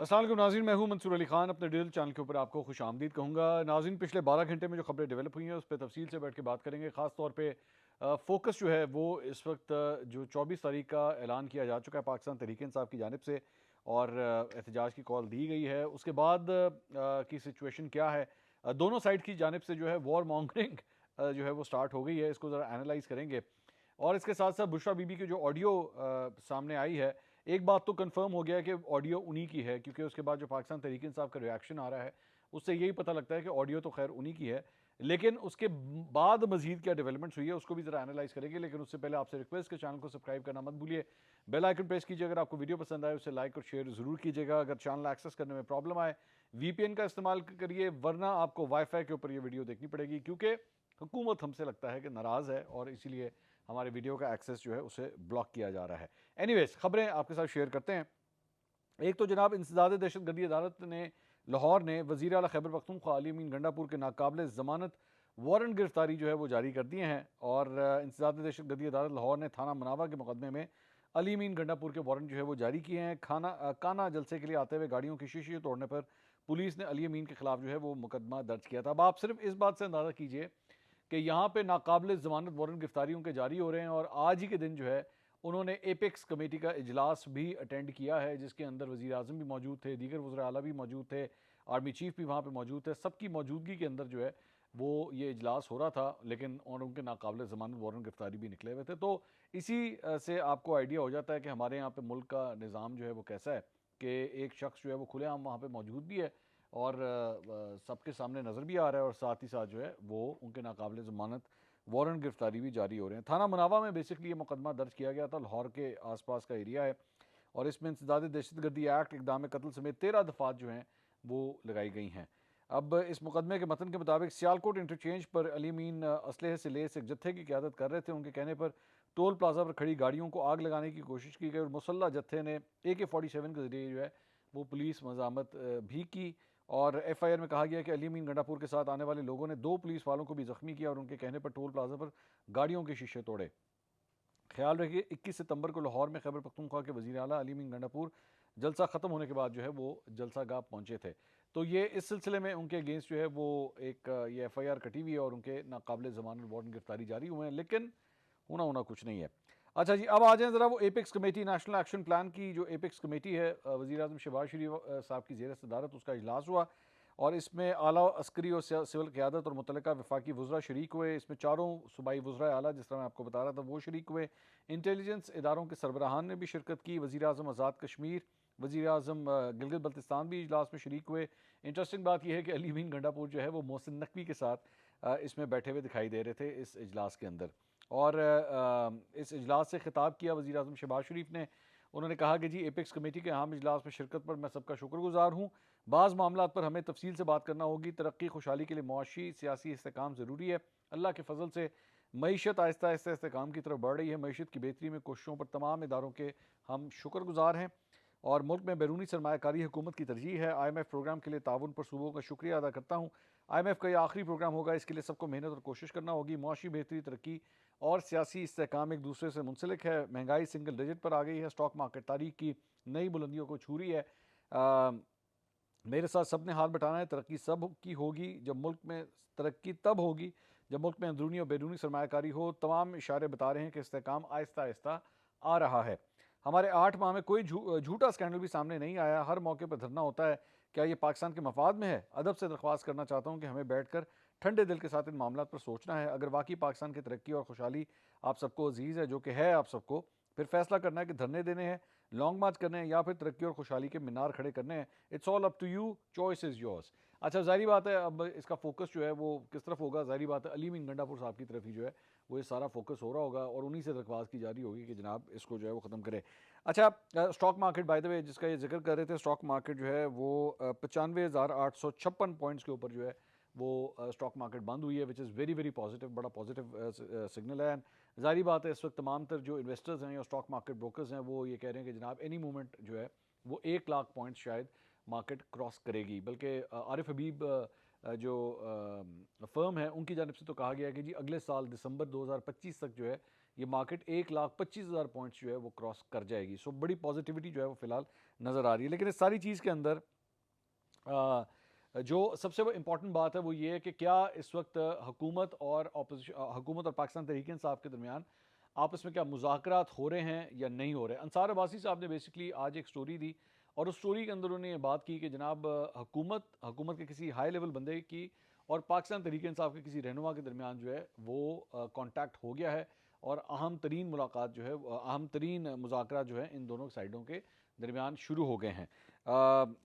अस्सलाम वालेकुम नाज़रीन, मैं हूं मंसूर अली खान। अपने डिजिटल चैनल के ऊपर आपको खुश आमदीद कहूँगा। नाज़रीन, पिछले 12 घंटे में जो खबरें डेवलप हुई हैं उस पर तफसील से बैठ के बात करेंगे। ख़ास तौर पे फोकस जो है वो इस वक्त जो 24 तारीख का ऐलान किया जा चुका है पाकिस्तान तहरीक इंसाफ की जानिब से और एहतजाज की कॉल दी गई है, उसके बाद की सिचुएशन क्या है। दोनों साइड की जानिब से जो है वॉर मॉन्गरिंग जो है वो स्टार्ट हो गई है, इसको ज़रा एनालाइज करेंगे। और इसके साथ साथ बुशरा बीबी की जो ऑडियो सामने आई है, एक बात तो कंफर्म हो गया है कि ऑडियो उन्हीं की है, क्योंकि उसके बाद जो पाकिस्तान तहरीक इंसाफ का रिएक्शन आ रहा है उससे यही पता लगता है कि ऑडियो तो खैर उन्हीं की है। लेकिन उसके बाद मजीद क्या डेवलपमेंट्स हुई है उसको भी ज़रा एनालाइज करेंगे। लेकिन उससे पहले आपसे रिक्वेस्ट के चैनल को सब्सक्राइब करना मत भूलिए, बेल आइकन प्रेस कीजिए। अगर आपको वीडियो पसंद आए उसे लाइक और शेयर ज़रूर कीजिएगा। अगर चैनल एक्सेस करने में प्रॉब्लम आए वीपीएन का इस्तेमाल करिए, वरना आपको वाईफाई के ऊपर ये वीडियो देखनी पड़ेगी, क्योंकि हुकूमत हमसे लगता है कि नाराज़ है और इसीलिए हमारे वीडियो का एक्सेस जो है उसे ब्लॉक किया जा रहा है। एनीवेज, खबरें आपके साथ शेयर करते हैं। एक तो जनाब, इंसदाद दहशतगर्दी अदालत ने लाहौर ने वज़ीर आला खैबर पख्तूनख्वा अली अमीन गंडापुर के नाकाबिल ज़मानत वारंट गिरफ्तारी जो है वो जारी कर दिए हैं। और इंसदाद दहशतगर्दी अदालत लाहौर ने थाना मनावा के मुकदमे में अली अमीन गंडापुर के वारंट जो है वो जारी किए हैं। काना जलसे के लिए आते हुए गाड़ियों की शीशे तोड़ने पर पुलिस ने अली अमीन के खिलाफ जो है वो मुकदमा दर्ज किया था। अब आप सिर्फ इस बात से अंदाज़ा कीजिए कि यहाँ पे नाकाबिल ज़मानत वारंट गिरफ्तारियों के जारी हो रहे हैं और आज ही के दिन जो है उन्होंने एपेक्स कमेटी का इजलास भी अटेंड किया है, जिसके अंदर वज़ीर आज़म भी मौजूद थे, दीगर वज़ीर आला भी मौजूद थे, आर्मी चीफ भी वहाँ पे मौजूद थे। सबकी मौजूदगी के अंदर जो है वो ये इजलास हो रहा था, लेकिन और उनके नाकाबिल ज़मानत वारंट गिरफ्तारी भी निकले हुए थे। तो इसी से आपको आइडिया हो जाता है कि हमारे यहाँ पे मुल्क का निज़ाम जो है वो कैसा है, कि एक शख्स जो है वो खुलेआम वहाँ पे मौजूद भी है और सबके सामने नज़र भी आ रहा है, और साथ ही साथ जो है वो उनके नाकाबिल ज़मानत वारंट गिरफ्तारी भी जारी हो रहे हैं। थाना मुनावा में बेसिकली ये मुकदमा दर्ज किया गया था, लाहौर के आसपास का एरिया है, और इसमें इंसदाद दहशतगर्दी एक्ट, इक़दाम कत्ल समेत 13 दफ़ात जो हैं वो लगाई गई हैं। अब इस मुकदमे के मतन के मुताबिक सियालकोट इंटरचेंज पर अली अमीन असलहे से लेस एक जत्थे की क़यादत कर रहे थे। उनके कहने पर टोल प्लाजा पर खड़ी गाड़ियों को आग लगाने की कोशिश की गई और मुसल्ला जत्थे ने AK-47 के जरिए जो है वो पुलिस मज़ामत भी की। और FIR में कहा गया कि अली अमीन गंडापुर के साथ आने वाले लोगों ने 2 पुलिस वालों को भी जख्मी किया और उनके कहने पर टोल प्लाजा पर गाड़ियों के शीशे तोड़े। ख्याल रखिए, 21 सितंबर को लाहौर में खैबर पख्तूनख्वा के वज़ीर आला अली अमीन गंडापुर जलसा ख़त्म होने के बाद जो है वो जलसा गाह पहुँचे थे। तो ये इस सिलसिले में उनके अगेंस्ट जो है वो एक ये FIR कटी हुई है और उनके नाकाबिल ज़मानत वारंट गिरफ्तारी जारी हुए हैं, लेकिन होना होना कुछ नहीं है। अच्छा जी, अब आ जाएँ ज़रा वो apex committee, national action plan की जो एपेक्स कमेटी है, वज़ीर आज़म शहबाज शरीफ साहब की ज़ेर सदारत उसका इजलास हुआ और इसमें आला अस्करी और सिविल क़यादत और मुतल्लिका वफाकी वज़रा शरीक हुए। इसमें चारों सूबाई वज़रा आला, जिस तरह मैं आपको बता रहा था, वो शरीक हुए। इंटेलिजेंस इदारों के सरबराहान ने भी शिरकत की। वज़ीर आज़म आज़ाद कश्मीर, वज़ीर आज़म गिलगित बल्तिस्तान भी इजलास में शरीक हुए। इंटरेस्टिंग बात यह है कि अली अमीन गंडापुर जो है वो मोहसिन नकवी के साथ इसमें बैठे हुए दिखाई दे रहे थे इस इजलास के अंदर। और इस इजलास से खिताब किया वज़ीर आज़म शहबाज शरीफ ने। उन्होंने कहा कि जी, एपेक्स कमेटी के अहम इजलास में शिरकत पर मैं सबका शुक्रगुजार हूँ। बाज़ मामलात पर हमें तफसील से बात करना होगी। तरक्की खुशहाली के लिए मुआशी सियासी इस्तेकाम ज़रूरी है। अल्लाह के फजल से मईशत आहिस्ता आहिस्ता इस्तेकाम की तरफ बढ़ रही है। मईशत की बेहतरी में कोशिशों पर तमाम इदारों के हम शुक्रगुजार हैं और मुल्क में बैरूनी सरमायाकारी हुकूमत की तरजीह है। IMF प्रोग्राम के लिए ताउन पर सूबों का शुक्रिया अदा करता हूँ। IMF का यह आखिरी प्रोग्राम होगा, इसके लिए सबको मेहनत और कोशिश करना होगी। मुआशी बेहतरी, तरक्की और सियासी इस्तेहकाम एक दूसरे से मुंसलिक है। महंगाई सिंगल डिजिट पर आ गई है। स्टॉक मार्केट तारीख की नई बुलंदियों को छू रही है। मेरे साथ सब ने हाथ बटाना है। तरक्की सब की होगी जब मुल्क में तरक्की तब होगी जब मुल्क में अंदरूनी और बैरूनी सरमायाकारी हो। तमाम इशारे बता रहे हैं कि इस्तेहकाम आहिस्ता आहिस्ता आ रहा है। हमारे 8 माह में कोई झूठा स्कैंडल भी सामने नहीं आया। हर मौके पर धरना होता है। क्या ये पाकिस्तान के मफाद में है? अदब से दरख्वास्त करना चाहता हूँ कि हमें बैठकर ठंडे दिल के साथ इन मामलों पर सोचना है। अगर वाकई पाकिस्तान की तरक्की और खुशहाली आप सबको अजीज़ है, जो कि है आप सबको, फिर फैसला करना है कि धरने देने हैं, लॉन्ग मार्च करने हैं, या फिर तरक्की और खुशहाली के मीनार खड़े करने हैं। It's all up to you, choice is yours. अच्छा, ज़ाहिर बात है अब इसका फोकस जो है वो किस तरफ होगा। ज़ाहिर बात है अली अमीन गंडापुर साहब की तरफ ही जो है वो ये सारा फोकस हो रहा होगा और उन्हीं से दरख्वास्त की जा रही होगी कि जनाब इसको जो है वो ख़त्म करे। अच्छा, stock market by the way जिसका ये जिक्र कर रहे थे, स्टॉक मार्केट जो है वो 95,856 पॉइंट्स के ऊपर जो है वो स्टॉक मार्केट बंद हुई है, which is very very positive, बड़ा पॉजिटिव सिग्नल है। ज़ाहिर बात है इस वक्त तमाम तर जो इन्वेस्टर्स हैं या स्टॉक मार्केट ब्रोकर्स हैं वो ये कह रहे हैं कि जनाब एनी मोमेंट जो है वो 1 लाख पॉइंट्स शायद मार्केट क्रॉस करेगी। बल्कि आरिफ हबीब जो फर्म है उनकी जानिब से तो कहा गया है कि जी अगले साल दिसंबर 2025 तक जो है ये मार्केट 1,25,000 पॉइंट्स जो है वो क्रॉस कर जाएगी। सो बड़ी पॉजिटिविटी जो है वो फिलहाल नज़र आ रही है। लेकिन इस सारी चीज़ के अंदर जो सबसे इम्पॉर्टेंट बात है वो ये है कि क्या इस वक्त हुकूमत और पाकिस्तान तहरीक इंसाफ के दरमियान आपस में क्या मुज़ाकरात हो रहे हैं या नहीं हो रहे। अंसार अब्बासी साहब ने बेसिकली आज एक स्टोरी दी और उस स्टोरी के अंदर उन्होंने ये बात की कि जनाब हुकूमत के किसी हाई लेवल बंदे की और पाकिस्तान तहरीक इंसाफ के किसी रहनुमा के दरमियान जो है वो कांटेक्ट हो गया है और अहम तरीन मुलाकात जो है अहम तरीन मुज़ाकरात जो है इन दोनों साइडों के दरमियान शुरू हो गए हैं।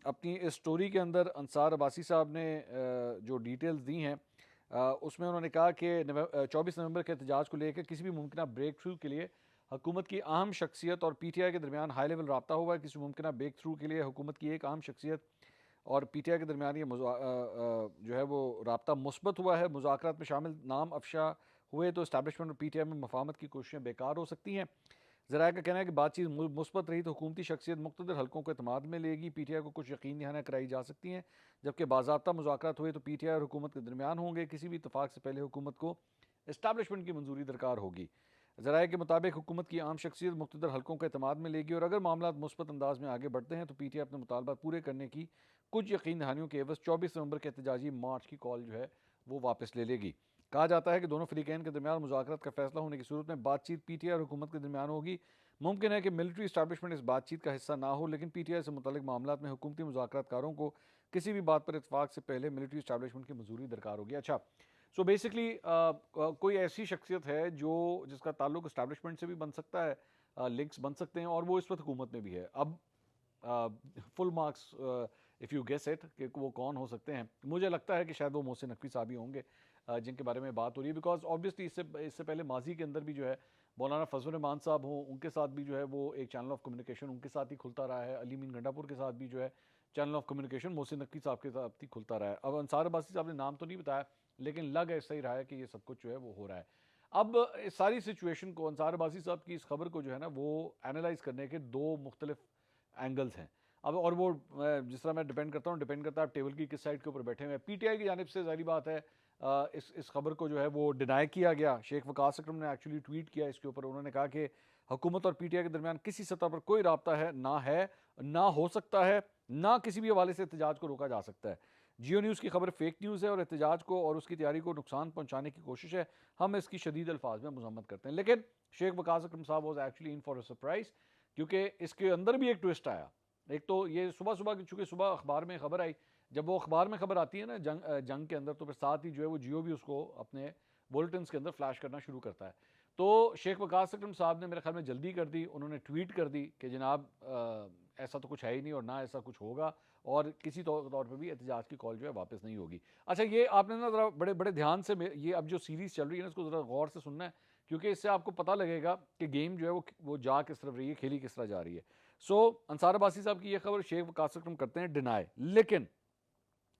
अपनी इस स्टोरी के अंदर अंसार अब्बासी साहब ने जो डिटेल्स दी हैं उसमें उन्होंने कहा कि 24 नवंबर के एहतजाज को लेकर किसी भी मुमकिन ब्रेक थ्रू के लिए हुकूमत की अहम शख्सियत और PTI के दरमियान हाई लेवल रब्ता हुआ है। किसी मुमकिन ब्रेक थ्रू के लिए हुकूमत की एक अहम शख्सियत और PTI के दरमियान ये जो है वो रब्ता मुस्बत हुआ है। मुज़ाकरात में शामिल नाम अफशा हुए तो इस्टेब्लिशमेंट और PTI में मफाहमत की कोशिशें बेकार हो सकती हैं। ज़राए का कहना है कि बातचीत मुस्बत रही तो हुकूमती शख्सियत मुख्तलिफ हल्कों को एतमाद में लेगी। PTI को कुछ यकीन दहानियाँ कराई जा सकती हैं, जबकि बाज़ाब्ता मुज़ाकरात हुए तो PTI और हुकूमत के दरमियान होंगे। किसी भी इतफाक़ से पहले हुकूमत को इस्टेब्लिशमेंट की मंजूरी दरकार होगी। ज़राए के मुताबिक हुकूमत की आम शख्सियत मुख्तलिफ हल्कों को एतमाद में लेगी और अगर मामला मुस्बत अंदाज में आगे बढ़ते हैं तो PTI अपने मुतालबात पूरे करने की कुछ यकीन दहानियों के एवज़ 24 नवंबर के एहतजाजी मार्च की कॉल जो है वो वापस ले लेगी। कहा जाता है कि दोनों फ़रीक़ैन के दरमियान मुज़ाकरात का फैसला होने की सूरत में बातचीत PTI और हुकूमत के दरमियान होगी। मुमकिन है कि मिलिट्री इस्टेब्लिशमेंट इस बातचीत का हिस्सा ना हो, लेकिन PTI से मुतल्लिक़ मामलात में हुकूमती मुज़ाकरातकारों को किसी भी बात पर इत्तफ़ाक़ से पहले मिलिट्री इस्टेब्लिशमेंट की मंजूरी दरकार होगी। अच्छा, सो बेसिकली कोई ऐसी शख्सियत है जो जिसका ताल्लुक इस्टेब्लिशमेंट से भी बन सकता है, लिंक्स बन सकते हैं और वो इस वक्त हुकूमत में भी है। अब full marks if you guess it कि वो कौन हो सकते हैं। मुझे लगता है कि शायद वो मोहसिन नकवी साहब ही होंगे जिनके बारे में बात हो रही है, बिकॉज ऑब्वियसली इससे पहले माजी के अंदर भी जो है मौलाना फजल रहमान साहब हों, उनके साथ भी जो है वो एक चैनल ऑफ कम्युनिकेशन उनके साथ ही खुलता रहा है। अली मीन गंडापुर के साथ भी जो है channel of communication Mohsin Naqvi साहब के साथ ही खुलता रहा है। अब अंसार अब्बासी साहब ने नाम तो नहीं बताया, लेकिन लग ऐसा ही रहा है कि ये सब कुछ जो है वो हो रहा है। अब इस सारी सिचुएशन को अंसार अब्बासी साहब की इस खबर को जो है ना वो एनालाइज करने के दो मुख्तलिफ एंगल्स हैं। अब और वो जिस तरह मैं डिपेंड करता हूँ, डिपेंड करता है आप टेबल की किस साइड के ऊपर बैठे हुए हैं। PTI की जानिब से ज़ाहिर बात है इस खबर को जो है वो डिनाई किया गया। शेख वकास अकरम ने एक्चुअली ट्वीट किया इसके ऊपर। उन्होंने कहा कि हुकूमत और PTI के दरमियान किसी सतह पर कोई राब्ता है, ना हो सकता है, ना किसी भी हवाले से एहतजाज को रोका जा सकता है। जियो न्यूज़ की खबर फेक न्यूज़ है और एहतजाज को और उसकी तैयारी को नुकसान पहुँचाने की कोशिश है। हम इसकी शदीद अल्फाज में मजम्मत करते हैं। लेकिन शेख वकास अकरम साहब was actually in for a surprise, क्योंकि इसके अंदर भी एक ट्विस्ट आया। एक तो ये सुबह सुबह चूँकि सुबह अखबार में खबर आई, जब वो अखबार में खबर आती है ना जंग के अंदर, तो फिर साथ ही जो है वो जियो भी उसको अपने बुलेटिन्स के अंदर फ्लैश करना शुरू करता है। तो शेख वकास अकरम साहब ने मेरे ख्याल में जल्दी कर दी, उन्होंने ट्वीट कर दी कि जनाब ऐसा तो कुछ है ही नहीं और ना ऐसा कुछ होगा और किसी तौर पे भी एहतजाज की कॉल जो है वापस नहीं होगी। अच्छा, ये आपने ना ज़रा बड़े बड़े ध्यान से ये अब जो सीरीज़ चल रही है ना इसको ज़रा गौर से सुनना है, क्योंकि इससे आपको पता लगेगा कि गेम जो है वो जा किस तरफ रही है, खेली किस तरह जा रही है। सो अंसार अब्बासी साहब की ये खबर शेख वकास अकरम करते हैं डिनाई, लेकिन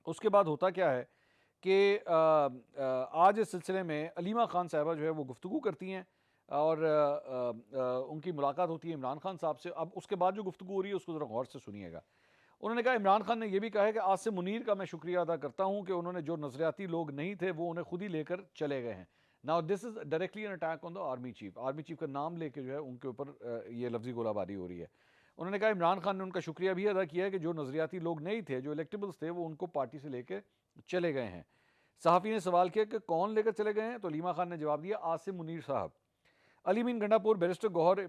उसके बाद होता क्या है कि आज इस सिलसिले में अलीमा खान साहिबा जो है वो गुफ्तगू करती हैं और उनकी मुलाकात होती है इमरान खान साहब से। अब उसके बाद जो गुफ्तगू हो रही है उसको ज़रा गौर से सुनिएगा। उन्होंने कहा इमरान खान ने यह भी कहा है कि आसिम मुनीर का मैं शुक्रिया अदा करता हूं कि उन्होंने जो नजरियाती लोग नहीं थे वो उन्हें खुद ही लेकर चले गए हैं। Now this is directly an attack on the army chief का नाम लेके जो है उनके ऊपर ये लफ्जी गोलाबारी हो रही है। उन्होंने कहा इमरान खान ने उनका शुक्रिया भी अदा किया है कि जो नजरियाती लोग नहीं थे, जो इलेक्टेबल्स थे, वो उनको पार्टी से लेकर चले गए हैं। सहाफ़ी ने सवाल किया कि कौन लेकर चले गए हैं, तो लीमा खान ने जवाब दिया आसिम मुनीर साहब। अली मीन गंडापुर बैरिस्टर गौहर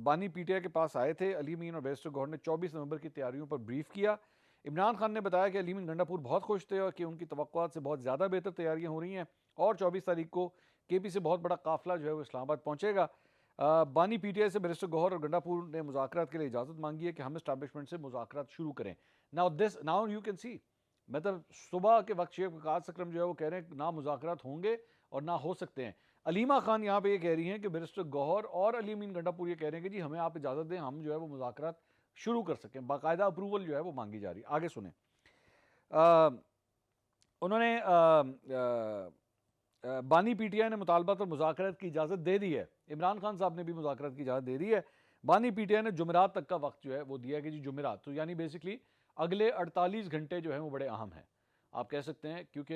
बानी PTI के पास आए थे। अली मीन और बैरिस्टर गौहर ने 24 नवंबर की तैयारियों पर ब्रीफ किया। इमरान खान ने बताया कि अली मीन गंडापुर बहुत खुश थे और कि उनकी तवक्कुआत से बहुत ज़्यादा बेहतर तैयारियां हो रही हैं और 24 तारीख को KP से बहुत बड़ा काफिला जो है वो इस्लामाबाद पहुंचेगा। बानी PTI से बैरिस्टर गौहर और गंडापुर ने मुज़ाकरात के लिए इजाज़त मांगी है कि हम इस्टेब्लिशमेंट से मुज़ाकरात शुरू करें। नाउ यू कैन सी, मतलब सुबह के वक्त शेख वकास अकरम जो है वो कह रहे हैं ना मुज़ाकरात होंगे और ना हो सकते हैं। अलीमा खान यहाँ पे ये कह रही हैं कि बैरिस्टर गौहर और अली मीन गंडापुर ये कह रहे हैं कि जी हमें आप इजाज़त दें, हम जो है वो मुज़ाकरात शुरू कर सकें। बाकायदा अप्रूवल जो है वो मांगी जा रही है। आगे सुने। उन्होंने बानी PTI ने मुतालबा पर मुज़ाकरात की इजाज़त दे दी है। इमरान खान साहब ने भी मुज़ाकरात की इजाज़त दे दी है। बानी PTI ने जुमेरात तक का वक्त जो है वो दिया कि जी जुमेरात, तो यानी बेसिकली अगले 48 घंटे जो है वो बड़े अहम हैं, आप कह सकते हैं, क्योंकि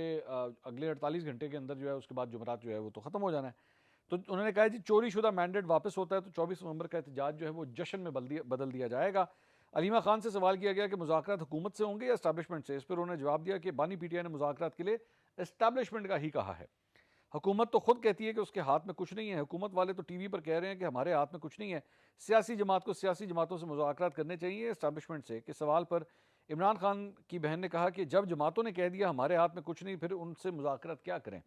अगले 48 घंटे के अंदर जो है उसके बाद जुमेरात जो है वो तो ख़त्म हो जाना है। तो उन्होंने कहा जी चोरी शुदा मैंडेट वापस होता है तो 24 नवंबर का एहतजाज जो है वो जश्न में बदल दिया जाएगा। अलीमा खान से सवाल किया गया कि मुज़ाकरात हुकूमत से होंगे या इस्टेब्लिशमेंट से। इस पर उन्होंने जवाब दिया कि बानी पीटीआई ने मुज़ाकरात के लिए इस्टेब्लिशमेंट का ही कहा है। हुकूमत तो खुद कहती है कि उसके हाथ में कुछ नहीं है। हुकूमत वाले तो टीवी पर कह रहे हैं कि हमारे हाथ में कुछ नहीं है। सियासी जमात को सियासी जमातों से मुज़ाकरात करने चाहिए इस्टेब्लिशमेंट से। कि सवाल पर इमरान खान की बहन ने कहा कि जब जमातों ने कह दिया हमारे हाथ में कुछ नहीं, फिर उनसे मुज़ाकरात क्या करें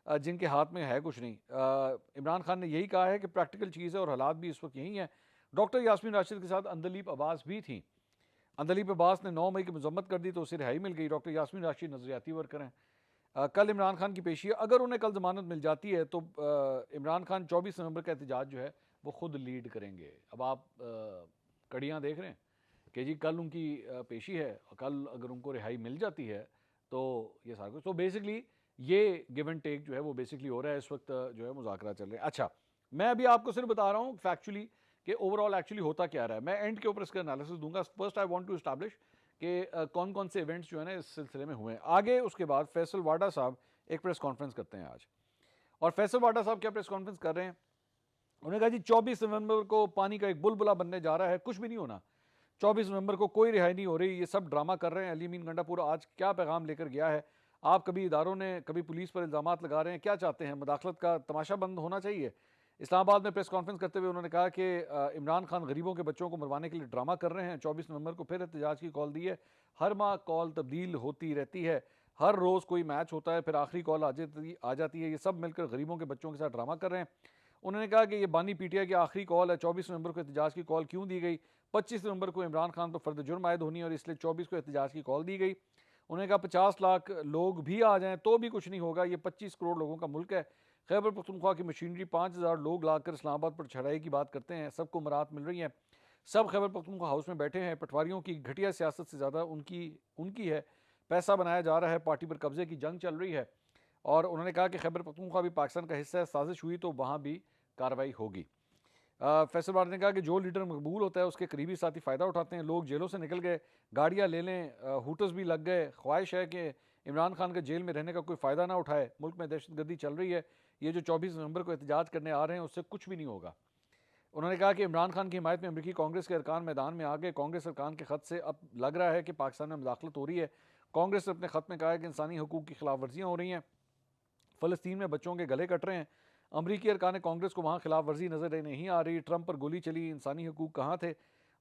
जिनके हाथ में है कुछ नहीं। इमरान खान ने यही कहा है कि प्रैक्टिकल चीज़ है और हालात भी इस वक्त यही हैं। डॉक्टर यास्मीन राशिद के साथ अंदलीब अब्बास भी थी। अंदलीब अब्बास ने 9 मई की मजम्मत कर दी तो उसे रिहाई मिल गई। डॉक्टर यास्मीन राशिद नजरियाती वर्कर हैं। कल इमरान खान की पेशी है। अगर उन्हें कल जमानत मिल जाती है तो इमरान खान 24 नवंबर का एहतजाज जो है वो खुद लीड करेंगे। अब आप कड़ियाँ देख रहे हैं कि जी कल उनकी पेशी है और कल अगर उनको रिहाई मिल जाती है तो ये सारा कुछ, तो बेसिकली ये गिव एंड टेक जो है वो बेसिकली हो रहा है इस वक्त जो है मुज़ाकरा चल रहे हैं। अच्छा, मैं अभी आपको सिर्फ बता रहा हूँ फैक्चुअली कि ओवरऑल एक्चुअली होता क्या रहा है। मैं एंड के ऊपर इसका एनालिसिस दूंगा। First I want to establish कि कौन कौन से इवेंट्स जो है ना इस सिलसिले में हुए हैं। आगे उसके बाद फैसल वाडा साहब एक प्रेस कॉन्फ्रेंस करते हैं आज। और फैसल वाडा साहब क्या प्रेस कॉन्फ्रेंस कर रहे हैं? उन्होंने कहा जी 24 नवंबर को पानी का एक बुलबुला बनने जा रहा है, कुछ भी नहीं होना। 24 नवंबर को कोई रिहाई नहीं हो रही, ये सब ड्रामा कर रहे हैं। अली मीन गंडापुर आज क्या पैगाम लेकर गया है? आप कभी इदारों ने कभी पुलिस पर इल्ज़ामात लगा रहे हैं, क्या चाहते हैं? मुदाखलत का तमाशा बंद होना चाहिए। इस्लामाबाद में प्रेस कॉन्फ्रेंस करते हुए उन्होंने कहा कि इमरान खान गरीबों के बच्चों को मरवाने के लिए ड्रामा कर रहे हैं। 24 नवंबर को फिर एहतजाज की कॉल दी है। हर माह कॉल तब्दील होती रहती है, हर रोज़ कोई मैच होता है, फिर आखिरी कॉल आ जाती है। ये सब मिलकर गरीबों के बच्चों के साथ ड्रामा कर रहे हैं। उन्होंने कहा कि ये बानी पीटीआई की आखिरी कॉल है। 24 नवंबर को एहतजाज की कॉल क्यों दी गई? 25 नवंबर को इमरान खान पर फर्द जुर्म आयद होनी है और इसलिए 24 को एहतजाज की कॉल दी गई। उन्होंने कहा 50 लाख लोग भी आ जाएं तो भी कुछ नहीं होगा, ये 25 करोड़ लोगों का मुल्क है। खैबर पख्तूनख्वा की मशीनरी 5000 लोग लाकर इस्लामाबाद पर चढ़ाई की बात करते हैं, सबको मराहत मिल रही है। सब खैबर पख्तूनख्वा हाउस में बैठे हैं। पटवारियों की घटिया सियासत से ज़्यादा उनकी है। पैसा बनाया जा रहा है, पार्टी पर कब्जे की जंग चल रही है। और उन्होंने कहा कि खैबर पख्तूनख्वा भी पाकिस्तान का हिस्सा है, साजिश हुई तो वहाँ भी कार्रवाई होगी। फैसल वार ने कहा कि जो लीडर मकबूल होता है उसके करीबी साथी फ़ायदा उठाते हैं। लोग जेलों से निकल गए, गाड़ियाँ ले लें, हुटर्स भी लग गए। ख्वाहिश है कि इमरान खान के जेल में रहने का कोई फ़ायदा ना उठाए। मुल्क में दहशतगर्दी चल रही है, ये जो 24 नवंबर को एहतजाज करने आ रहे हैं उससे कुछ भी नहीं होगा। उन्होंने कहा कि इमरान खान की हिमायत में अमरीकी कांग्रेस के अरकान मैदान में आ गए। कांग्रेस अरकान के ख़त से अब लग रहा है कि पाकिस्तान में मुदाखलत हो रही है। कांग्रेस ने अपने ख़त में कहा है कि इंसानी हकूक़ की खिलाफ वर्जियाँ हो रही हैं, फ़लस्तीन में बच्चों के गले कट रहे हैं। अमरीकी अरकान कांग्रेस को वहाँ खिलाफ वर्जी नज़र नहीं आ रही। ट्रंप पर गोली चली, इंसानी हकूक़ कहाँ थे?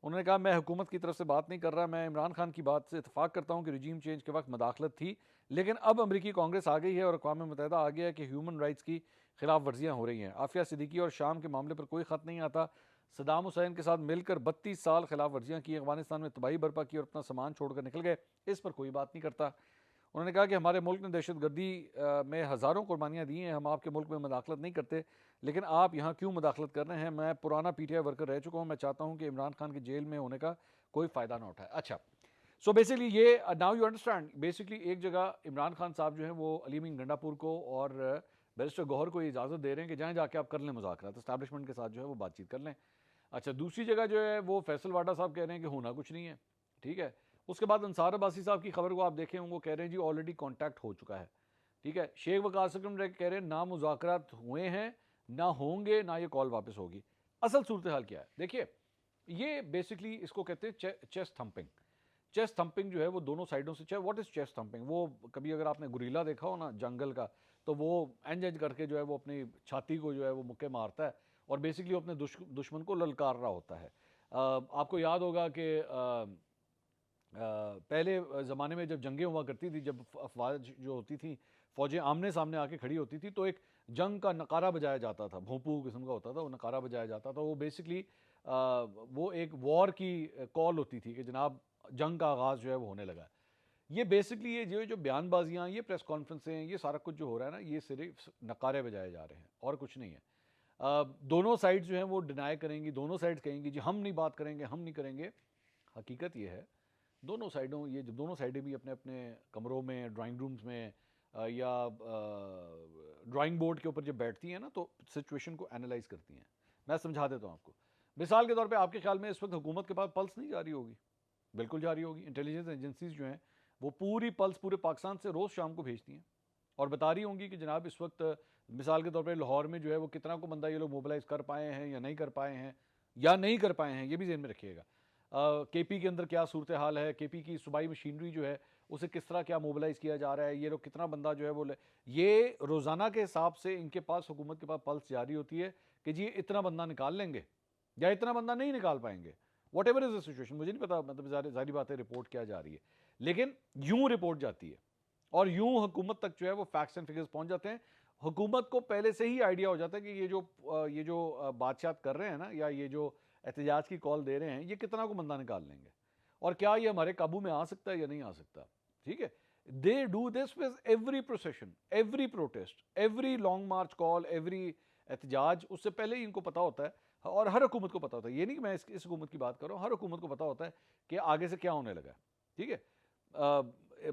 उन्होंने कहा मैं हुकूमत की तरफ से बात नहीं कर रहा, मैं इमरान खान की बात से इतफाक़ करता हूँ कि रजीम चेंज के वक्त मदाखलत थी, लेकिन अब अमरीकी कांग्रेस आ गई है और अक़वाम मुत्तहिदा आ गया है कि ह्यूमन राइट्स की खिलाफ वर्जियाँ हो रही हैं। आफिया सिद्दीकी और शाम के मामले पर कोई ख़त नहीं आता। सदाम हुसैन के साथ मिलकर 32 साल खिलाफ वर्जियाँ की, अफगानिस्तान में तबाही बर्पा की और अपना सामान छोड़कर निकल गए, इस पर कोई बात नहीं करता। उन्होंने कहा कि हमारे मुल्क ने दहशतगर्दी में हज़ारों कुर्बानियाँ दी हैं, हम आपके मुल्क में मुदाखलत नहीं करते, लेकिन आप यहाँ क्यों मुदाखलत कर रहे हैं? मैं पुराना पीटीआई वर्कर रह चुका हूँ, मैं चाहता हूँ कि इमरान खान के जेल में होने का कोई फ़ायदा ना उठाए। अच्छा, सो बेसिकली ये नाउ यू अंडरस्टैंड, बेसिकली एक जगह इमरान खान साहब जो है वो अली मीन गंडापुर को और बैरिस्टर गौहर को इजाज़त दे रहे हैं कि जहाँ जाके आप कर लें मुज़ाकरात, इस्टेब्लिशमेंट के साथ जो है वो बातचीत कर लें। अच्छा, दूसरी जगह जो है वो फैसल वाडा साहब कह रहे हैं कि होना कुछ नहीं है, ठीक है। उसके बाद अंसार अब्बासी साहब की खबर को आप देखें, वो कह रहे हैं जी ऑलरेडी कॉन्टैक्ट हो चुका है, ठीक है। शेख वकार सकम कह रहे हैं ना मुज़ाकरात हुए हैं, ना होंगे, ना ये कॉल वापस होगी। असल सूरत हाल क्या है देखिए, ये बेसिकली इसको कहते हैं चेस्ट थंपिंग। चेस्ट थंपिंग जो है वो दोनों साइडों से, व्हाट इज चेस्ट थंपिंग? वो कभी अगर आपने गुरीला देखा हो ना जंगल का, तो वो एंज करके जो है वो अपनी छाती को जो है वो मुक्के मारता है और बेसिकली अपने दुश्मन को ललकार रहा होता है। आपको याद होगा कि पहले ज़माने में जब जंगें हुआ करती थी, जब अफवाज जो होती थी, फ़ौजें आमने सामने आके खड़ी होती थी, तो एक जंग का नकारा बजाया जाता था, भोंपू किस्म का होता था, वो नकारा बजाया जाता था। वो बेसिकली वो एक वॉर की कॉल होती थी कि जनाब जंग का आगाज़ जो है वो होने लगा। ये बेसिकली ये जो बयानबाजियाँ, ये प्रेस कॉन्फ्रेंसें, ये सारा कुछ जो हो रहा है ना, ये सिर्फ नकारे बजाए जा रहे हैं और कुछ नहीं है। दोनों साइड्स जो हैं वो डिनाई करेंगी, दोनों साइड्स कहेंगी जी हम नहीं बात करेंगे, हम नहीं करेंगे। हकीकत ये है दोनों साइडों, ये जब दोनों साइडें भी अपने अपने कमरों में, ड्राइंग रूम्स में या ड्राइंग बोर्ड के ऊपर जब बैठती हैं ना, तो सिचुएशन को एनालाइज करती हैं। मैं समझा देता हूँ आपको। मिसाल के तौर पे आपके ख्याल में इस वक्त हुकूमत के पास पल्स नहीं जारी होगी? बिल्कुल जारी होगी। इंटेलिजेंस एजेंसीज जो हैं वो पूरी पल्स पूरे पाकिस्तान से रोज़ शाम को भेजती हैं, और बता रही होंगी कि जनाब इस वक्त मिसाल के तौर पर लाहौर में जो है वो कितना को बंदा ये लोग मोबिलाइज कर पाए हैं या नहीं कर पाए हैं, या नहीं कर पाए हैं, ये भी ज़हन में रखिएगा। केपी के अंदर क्या सूरत हाल है, केपी की सूबाई मशीनरी जो है उसे किस तरह क्या मोबिलाइज किया जा रहा है, ये लोग कितना बंदा जो है वो ये रोज़ाना के हिसाब से इनके पास, हुकूमत के पास पल्स जारी होती है कि जी इतना बंदा निकाल लेंगे या इतना बंदा नहीं निकाल पाएंगे, what ever is the situation. मुझे नहीं पता, मतलब जारी बात है रिपोर्ट क्या जा रही है, लेकिन यूं रिपोर्ट जाती है और यूं हुकूमत तक जो है वो फैक्ट्स एंड फिगर्स पहुंच जाते हैं। हुकूमत को पहले से ही आइडिया हो जाता है कि ये जो बातचीत कर रहे हैं ना, या ये जो एहतजाज की कॉल दे रहे हैं, ये कितना को बंदा निकाल लेंगे और क्या ये हमारे काबू में आ सकता है या नहीं आ सकता। ठीक है, they do this with every procession, every protest, every long march call, every एहतजाज, उससे पहले ही इनको पता होता है। और हर हुकूमत को पता होता है, ये नहीं कि मैं इस हुकूमत की बात कर रहा हूँ, हर हुकूमत को पता होता है कि आगे से क्या होने लगा है। ठीक है,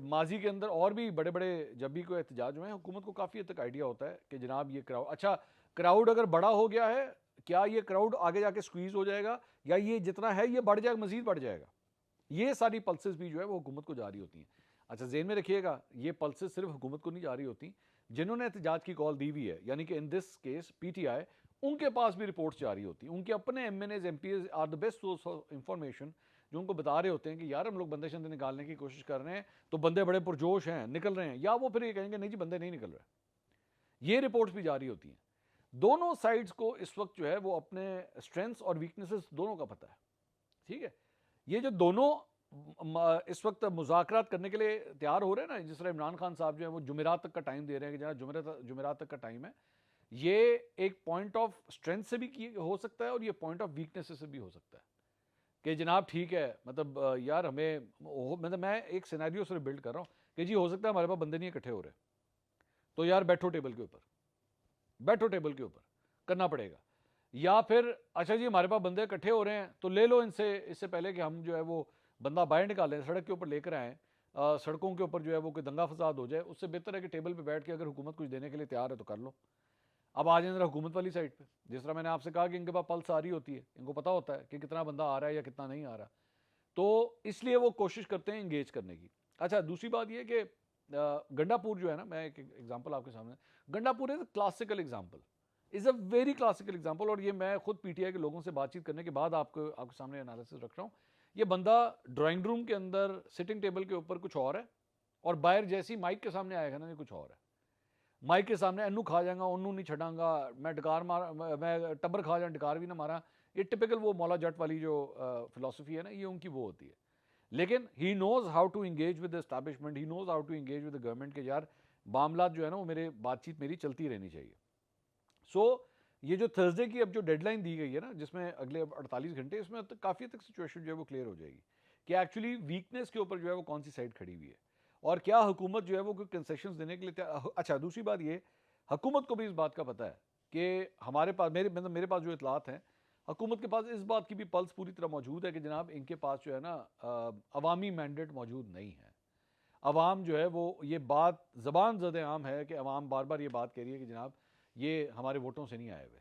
माजी के अंदर और भी बड़े बड़े जब भी कोई एहतजाज हुए हैं, हुकूमत को काफ़ी हद तक आइडिया होता है कि जनाब ये क्राउड, अच्छा क्राउड अगर बड़ा हो गया है, क्या ये क्राउड आगे जाके स्क्वीज हो जाएगा या ये जितना है ये बढ़ जाएगा, मजीद बढ़ जाएगा। ये सारी पल्सेस भी जो है वो हुकूमत को जारी होती हैं। अच्छा जेहन में रखिएगा, ये पल्सेस सिर्फ हुकूमत को नहीं जारी होती, जिन्होंने एहतजाज की कॉल दी हुई है, यानी कि इन दिस केस पीटीआई, उनके पास भी रिपोर्ट्स जारी होती हैं। उनके अपने MNAs MPAs are the best source of information, जो उनको बता रहे होते हैं कि यार हम लोग बंदे शंदे निकालने की कोशिश कर रहे हैं, तो बंदे बड़े पुरजोश हैं, निकल रहे हैं, या वो फिर ये कहेंगे नहीं जी बंदे नहीं निकल रहे। ये रिपोर्ट्स भी जारी होती हैं। दोनों साइड्स को इस वक्त जो है वो अपने स्ट्रेंथ्स और वीकनेसेस दोनों का पता है। ठीक है, ये जो दोनों इस वक्त मुज़ाकरात करने के लिए तैयार हो रहे हैं ना, जिस तरह इमरान खान साहब जो है वो जुमेरात तक का टाइम दे रहे हैं कि जनाब जुमेरात तक का टाइम है, ये एक पॉइंट ऑफ स्ट्रेंथ से भी हो सकता है और ये पॉइंट ऑफ वीकनेस से भी हो सकता है कि जनाब ठीक है, मतलब यार हमें, मतलब मैं एक सिनेरियो से बिल्ड कर रहा हूँ कि जी हो सकता है हमारे पास बंदे नहीं इकट्ठे हो रहे, तो यार बैठो टेबल के ऊपर, बैठो टेबल के ऊपर, करना पड़ेगा। या फिर अच्छा जी हमारे पास बंदे इकट्ठे हो रहे हैं तो ले लो इनसे, इससे पहले कि हम जो है वो बंदा बाहर निकालें, सड़क के ऊपर लेकर आएँ, सड़कों के ऊपर जो है वो कोई दंगा फसाद हो जाए, उससे बेहतर है कि टेबल पे बैठ के अगर हुकूमत कुछ देने के लिए तैयार है तो कर लो। अब आ जाए जरा हुकूमत वाली साइड पे, जिस तरह मैंने आपसे कहा कि इनके पास पल्स आ रही होती है, इनको पता होता है कि कितना बंदा आ रहा है या कितना नहीं आ रहा, तो इसलिए वो कोशिश करते हैं इंगेज करने की। अच्छा दूसरी बात ये कि गंडापुर जो है ना, मैं एक एग्जांपल आपके सामने, Gandapur is classical example, is a very classical example, और ये मैं खुद पीटीआई के लोगों से बातचीत करने के बाद आपके सामने एनालिसिस रख रहा हूँ। ये बंदा ड्राइंग रूम के अंदर सिटिंग टेबल के ऊपर कुछ और है, और बाहर जैसी माइक के सामने आएगा ना ये कुछ और है। माइक के सामने एनू खा जाएगा, ओनू नहीं छड़ांगा, मैं डकार मार, मैं टब्बर खा जाऊँ, डकार भी ना मारा। ये टिपिकल वो मौला जट वाली जो फिलोसफी है ना, ये उनकी वो होती है। लेकिन he knows how to engage with the establishment, he knows how to engage with the government के यार मामला जो है ना वो मेरे बातचीत मेरी चलती रहनी चाहिए। सो ये जो थर्सडे की अब जो डेडलाइन दी गई है ना, जिसमें अगले 48 घंटे, इसमें काफ़ी तक सिचुएशन जो है वो क्लियर हो जाएगी कि एक्चुअली वीकनेस के ऊपर जो है वो कौन सी साइड खड़ी हुई है और क्या हुकूमत जो है वो कोई कंसेशंस देने के लिए अच्छा दूसरी बात ये, हुकूमत को भी इस बात का पता है कि हमारे पास, मेरे पास जो इतलात हैं, हुकूमत के पास इस बात की भी पल्स पूरी तरह मौजूद है कि जनाब इनके पास जो है ना अवामी मैंडेट मौजूद नहीं है। अवाम जो है वो, ये बात ज़बान ज़द आम है कि अवाम बार बार ये बात कह रही है कि जनाब ये हमारे वोटों से नहीं आए हुए।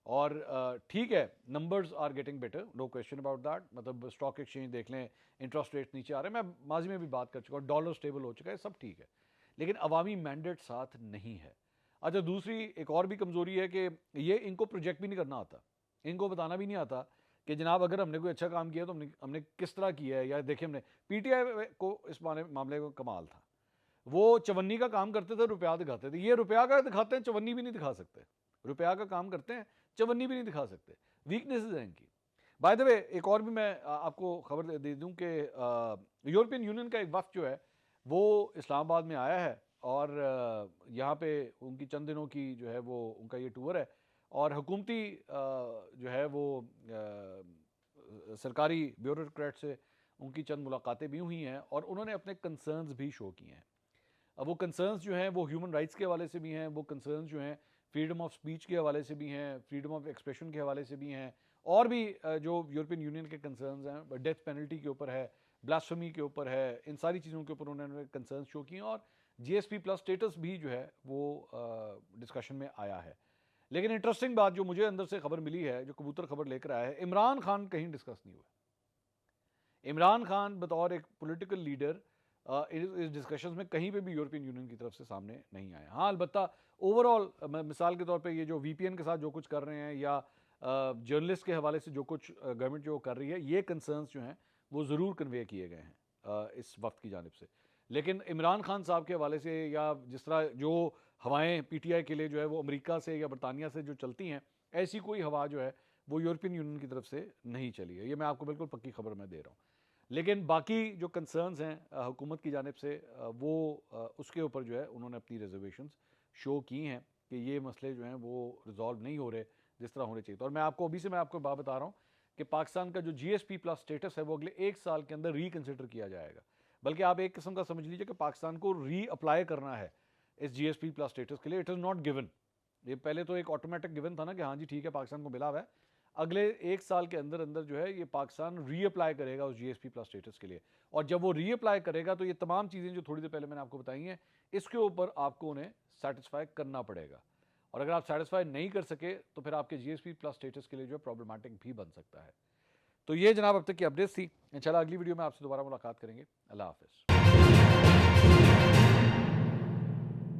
और ठीक है, numbers are getting better, no question about that, मतलब स्टॉक एक्सचेंज देख लें, इंटरेस्ट रेट नीचे आ रहे हैं, मैं माजी में भी बात कर चुका हूँ, डॉलर स्टेबल हो चुका है, सब ठीक है, लेकिन अवामी मैंडेट साथ नहीं है। अच्छा दूसरी एक और भी कमज़ोरी है कि ये इनको प्रोजेक्ट भी नहीं करना आता, इनको बताना भी नहीं आता कि जनाब अगर हमने कोई अच्छा काम किया तो हमने किस तरह किया है, या देखिए हमने पीटीआई को इस मामले को कमाल था, वो चवन्नी का काम करते थे, रुपया दिखाते थे, ये रुपया का दिखाते हैं, चवन्नी भी नहीं दिखा सकते, रुपया का काम करते हैं, चवन्नी भी नहीं दिखा सकते, वीकनेसेस हैं इनकी। बाय द वे एक और भी मैं आपको खबर दे दूं कि यूरोपियन यूनियन का एक वफ्द जो है वो इस्लामाबाद में आया है, और यहाँ पे उनकी चंद दिनों की जो है वो उनका ये टूर है, और हुकूमती जो है वो सरकारी ब्यूरोक्रेट से उनकी चंद मुलाकातें भी हुई हैं और उन्होंने अपने कंसर्न्स भी शो किए हैं। अब वो कंसर्न्स जो हैं वो ह्यूमन राइट्स के हवाले से भी हैं, वो कंसर्न्स जो हैं फ्रीडम ऑफ स्पीच के हवाले से भी हैं, फ्रीडम ऑफ एक्सप्रेशन के हवाले से भी हैं, और भी जो यूरोपियन यूनियन के कंसर्न्स हैं, डेथ पेनल्टी के ऊपर है, ब्लास्फेमी के ऊपर है, इन सारी चीज़ों के ऊपर उन्होंने कंसर्न्स शो किए, और जीएसपी प्लस स्टेटस भी जो है वो डिस्कशन में आया है। लेकिन इंटरेस्टिंग बात जो मुझे अंदर से खबर मिली है, जो कबूतर खबर लेकर आया है, इमरान खान कहीं डिस्कस नहीं हुआ। इमरान खान बतौर एक पॉलिटिकल लीडर इस डिस्कशंस में कहीं पे भी यूरोपियन यूनियन की तरफ से सामने नहीं आया। हाँ, अलबत्ता ओवरऑल मिसाल के तौर पे ये जो वीपीएन के साथ जो कुछ कर रहे हैं या जर्नलिस्ट के हवाले से जो कुछ गवर्नमेंट जो कर रही है, ये कंसर्न्स जो हैं वो ज़रूर कन्वे किए गए हैं इस वक्त की जानिब से। लेकिन इमरान खान साहब के हवाले से या जिस तरह जो हवाएं पीटीआई के लिए जो है वो अमेरिका से या बरतानिया से जो चलती हैं, ऐसी कोई हवा जो है वो यूरोपियन यूनियन की तरफ से नहीं चली है। ये मैं आपको बिल्कुल पक्की खबर मैं दे रहा हूँ। लेकिन बाकी जो कंसर्न्स हैं हुकूमत की जानिब से वो उसके ऊपर जो है उन्होंने अपनी रिजर्वेशंस शो की हैं कि ये मसले जो हैं वो रिजॉल्व नहीं हो रहे जिस तरह होने चाहिए। तो और मैं आपको अभी से मैं आपको बात बता रहा हूँ कि पाकिस्तान का जो जीएसपी प्लस स्टेटस है वो अगले 1 साल के अंदर रिकन्सिडर किया जाएगा। बल्कि आप एक किस्म का समझ लीजिए कि पाकिस्तान को री अप्लाई करना है इस जीएसपी प्लस स्टेटस के लिए। It is not given. ये पहले तो एक ऑटोमेटिक गिवन था ना कि हाँ जी ठीक है पाकिस्तान को मिला हुआ है। अगले 1 साल के अंदर अंदर जो है ये पाकिस्तान रीअप्लाई करेगा उस जीएसपी प्लस स्टेटस के लिए। और जब वो रीअप्लाई करेगा तो ये तमाम चीज़ें जो थोड़ी देर पहले मैंने आपको बताई हैं, इसके ऊपर आपको उन्हें सेटिस्फाई करना पड़ेगा। और अगर आप सेटिस्फाई नहीं कर सके तो फिर आपके जीएसपी प्लस स्टेटस के लिए जो है प्रॉब्लमेटिक भी बन सकता है। तो ये जनाब अब तक की अपडेट्स थी। इंशाल्लाह अगली वीडियो में आपसे दोबारा मुलाकात करेंगे। अल्लाह हाफिज़।